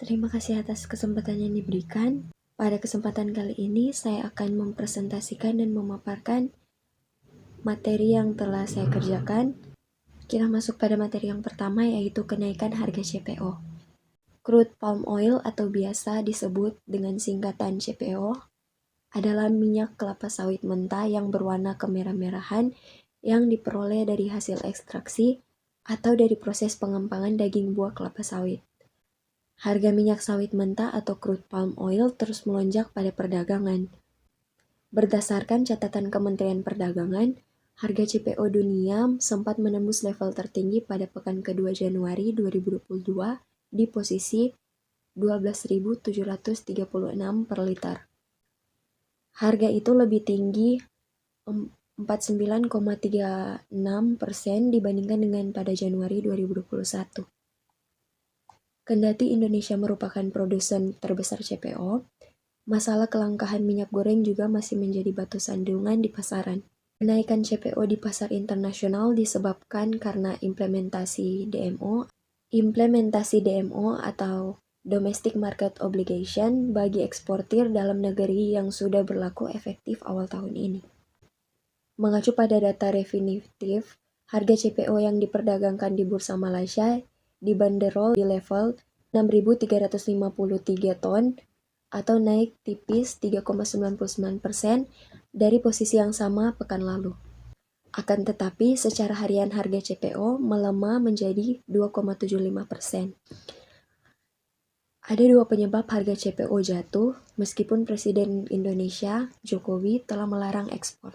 Terima kasih atas kesempatan yang diberikan. Pada kesempatan kali ini, saya akan mempresentasikan dan memaparkan materi yang telah saya kerjakan. Kita masuk pada materi yang pertama, yaitu kenaikan harga CPO. Crude palm oil atau biasa disebut dengan singkatan CPO adalah minyak kelapa sawit mentah yang berwarna kemerah-merahan yang diperoleh dari hasil ekstraksi atau dari proses pengembangan daging buah kelapa sawit. Harga minyak sawit mentah atau crude palm oil terus melonjak pada perdagangan. Berdasarkan catatan Kementerian Perdagangan, harga CPO dunia sempat menembus level tertinggi pada pekan kedua Januari 2022 di posisi 12.736 per liter. Harga itu lebih tinggi 49,36% dibandingkan dengan pada Januari 2021. Kendati Indonesia merupakan produsen terbesar CPO, masalah kelangkaan minyak goreng juga masih menjadi batu sandungan di pasaran. Kenaikan CPO di pasar internasional disebabkan karena implementasi DMO atau Domestic Market Obligation bagi eksportir dalam negeri yang sudah berlaku efektif awal tahun ini. Mengacu pada data definitif, harga CPO yang diperdagangkan di Bursa Malaysia dibanderol di level 6.353 ton atau naik tipis 3,99% dari posisi yang sama pekan lalu. Akan tetapi, secara harian harga CPO melemah menjadi 2,75%. Ada dua penyebab harga CPO jatuh, meskipun Presiden Indonesia, Jokowi, telah melarang ekspor.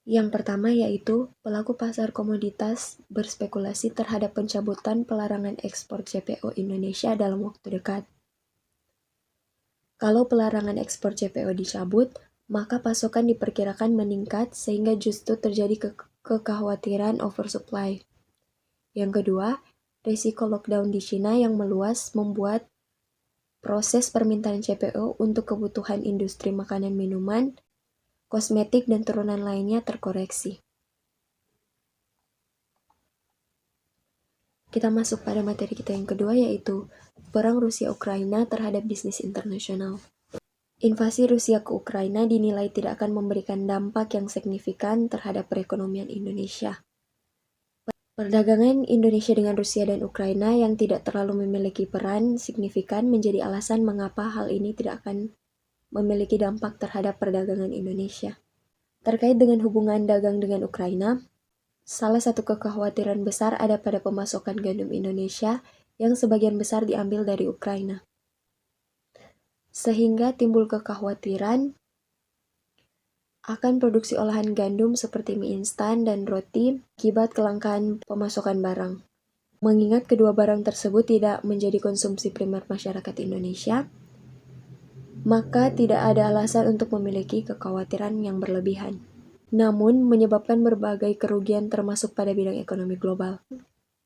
Yang pertama yaitu pelaku pasar komoditas berspekulasi terhadap pencabutan pelarangan ekspor CPO Indonesia dalam waktu dekat. Kalau pelarangan ekspor CPO dicabut, maka pasokan diperkirakan meningkat sehingga justru terjadi kekhawatiran oversupply. Yang kedua, risiko lockdown di China yang meluas membuat proses permintaan CPO untuk kebutuhan industri makanan minuman, kosmetik, dan turunan lainnya terkoreksi. Kita masuk pada materi kita yang kedua, yaitu perang Rusia-Ukraina terhadap bisnis internasional. Invasi Rusia ke Ukraina dinilai tidak akan memberikan dampak yang signifikan terhadap perekonomian Indonesia. Perdagangan Indonesia dengan Rusia dan Ukraina yang tidak terlalu memiliki peran signifikan menjadi alasan mengapa hal ini tidak akan memiliki dampak terhadap perdagangan Indonesia. Terkait dengan hubungan dagang dengan Ukraina, salah satu kekhawatiran besar ada pada pemasokan gandum Indonesia yang sebagian besar diambil dari Ukraina. Sehingga timbul kekhawatiran akan produksi olahan gandum seperti mie instan dan roti akibat kelangkaan pemasokan barang. Mengingat kedua barang tersebut tidak menjadi konsumsi primer masyarakat Indonesia, maka tidak ada alasan untuk memiliki kekhawatiran yang berlebihan. Namun, menyebabkan berbagai kerugian termasuk pada bidang ekonomi global.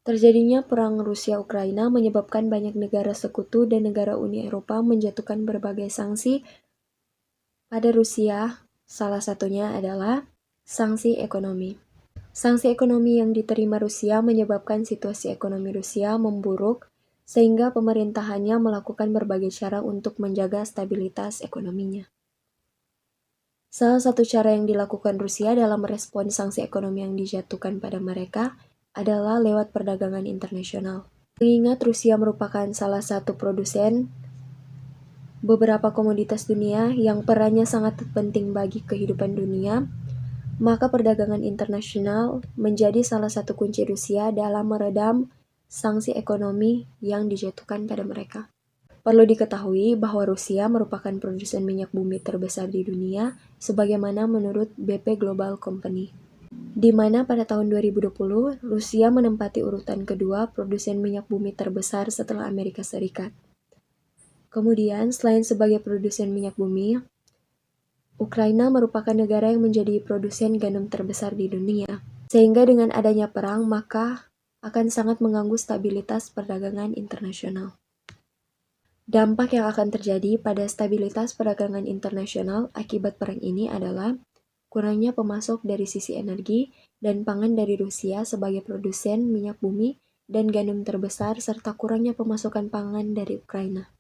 Terjadinya perang Rusia-Ukraina menyebabkan banyak negara sekutu dan negara Uni Eropa menjatuhkan berbagai sanksi pada Rusia, salah satunya adalah sanksi ekonomi. Sanksi ekonomi yang diterima Rusia menyebabkan situasi ekonomi Rusia memburuk, sehingga pemerintahannya melakukan berbagai cara untuk menjaga stabilitas ekonominya. Salah satu cara yang dilakukan Rusia dalam merespon sanksi ekonomi yang dijatuhkan pada mereka adalah lewat perdagangan internasional. Mengingat Rusia merupakan salah satu produsen beberapa komoditas dunia yang perannya sangat penting bagi kehidupan dunia, maka perdagangan internasional menjadi salah satu kunci Rusia dalam meredam sanksi ekonomi yang dijatuhkan pada mereka. Perlu diketahui bahwa Rusia merupakan produsen minyak bumi terbesar di dunia, sebagaimana menurut BP Global Company, di mana pada tahun 2020, Rusia menempati urutan kedua produsen minyak bumi terbesar setelah Amerika Serikat. Kemudian, selain sebagai produsen minyak bumi, Ukraina merupakan negara yang menjadi produsen gandum terbesar di dunia. Sehingga dengan adanya perang, maka akan sangat mengganggu stabilitas perdagangan internasional. Dampak yang akan terjadi pada stabilitas perdagangan internasional akibat perang ini adalah kurangnya pemasok dari sisi energi dan pangan dari Rusia sebagai produsen minyak bumi dan gandum terbesar serta kurangnya pemasukan pangan dari Ukraina.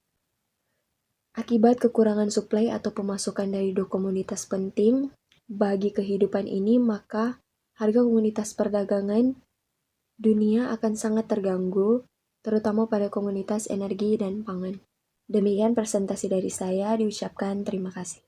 Akibat kekurangan suplai atau pemasukan dari dua komoditas penting bagi kehidupan ini, maka harga komoditas perdagangan dunia akan sangat terganggu, terutama pada komoditas energi dan pangan. Demikian presentasi dari saya, diucapkan terima kasih.